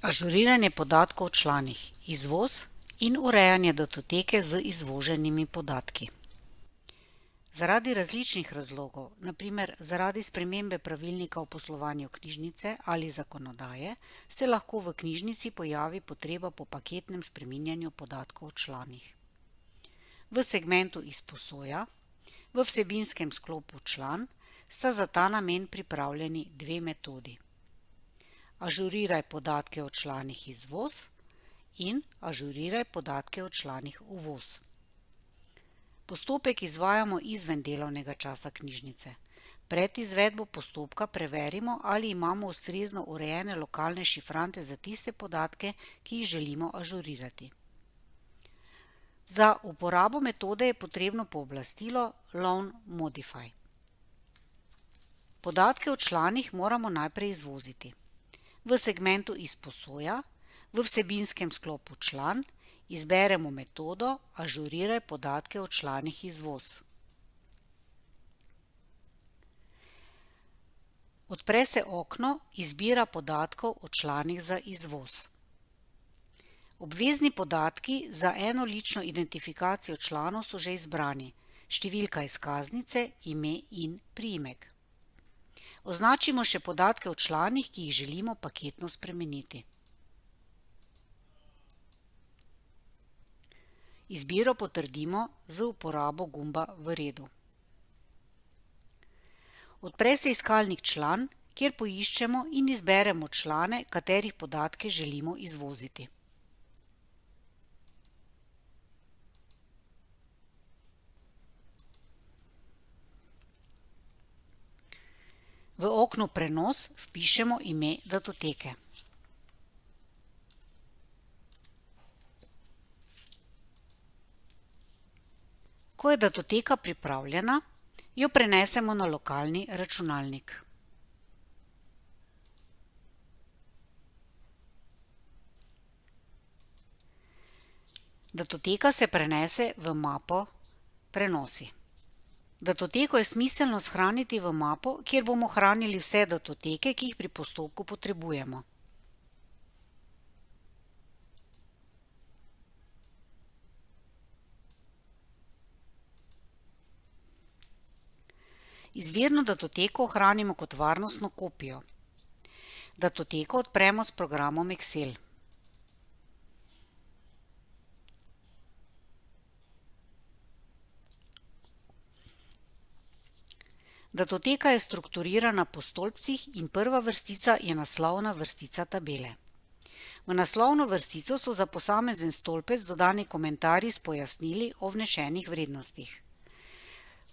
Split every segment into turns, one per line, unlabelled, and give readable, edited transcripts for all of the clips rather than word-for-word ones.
Ažuriranje podatkov o članih, izvoz in urejanje datoteke z izvoženimi podatki. Zaradi različnih razlogov, na primer zaradi spremembe pravilnika o poslovanju knjižnice ali zakonodaje, se lahko v knjižnici pojavi potreba po paketnem spreminjanju podatkov o članih. V segmentu izposoja, v vsebinskem sklopu član, sta za ta namen pripravljeni dve metodi. Ažuriraj podatke o članih izvoz in ažuriraj podatke o članih uvoz. Postopek izvajamo izven delovnega časa knjižnice. Pred izvedbo postopka preverimo, ali imamo ustrezno urejene lokalne šifrante za tiste podatke, ki jih želimo ažurirati. Za uporabo metode je potrebno pooblastilo Loan Modify. Podatke o članih moramo najprej izvoziti. V segmentu izposoja, v vsebinskem sklopu član, izberemo metodo Ažuriraj podatke o članih izvoz. Odpre se okno Izbira podatkov o članih za izvoz. Obvezni podatki za enolično identifikacijo članov so že izbrani: številka izkaznice, ime in priimek. Označimo še podatke o članih, ki jih želimo paketno spremeniti. Izbiro potrdimo z uporabo gumba v redu. Odpre se iskalnik Član, kjer poiščemo in izberemo člane, katerih podatke želimo izvoziti. V oknu Prenos vpišemo ime datoteke. Ko je datoteka pripravljena, jo prenesemo na lokalni računalnik. Datoteka se prenese v mapo Prenosi. Datoteko je smiselno shraniti v mapo, kjer bomo hranili vse datoteke, ki jih pri postopku potrebujemo. Izvirno datoteko ohranimo kot varnostno kopijo. Datoteko odpremo s programom Excel. Datoteka je strukturirana po stolpcih in prva vrstica je naslovna vrstica tabele. V naslovno vrstico so za posamezen stolpec dodani komentarji s pojasnili o vnešenih vrednostih.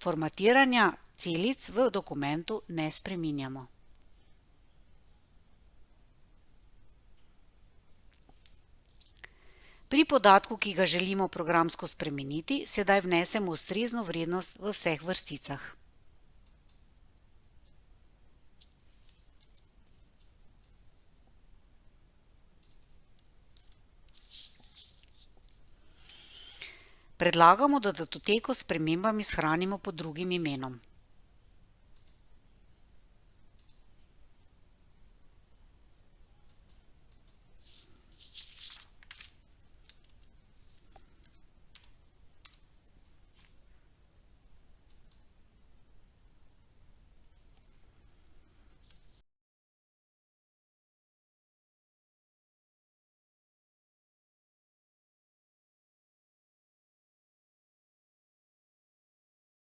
Formatiranja celic v dokumentu ne spreminjamo. Pri podatku, ki ga želimo programsko spremeniti, sedaj vnesemo ustrezno vrednost v vseh vrsticah. Predlagamo, da datoteko s spremembami shranimo pod drugim imenom.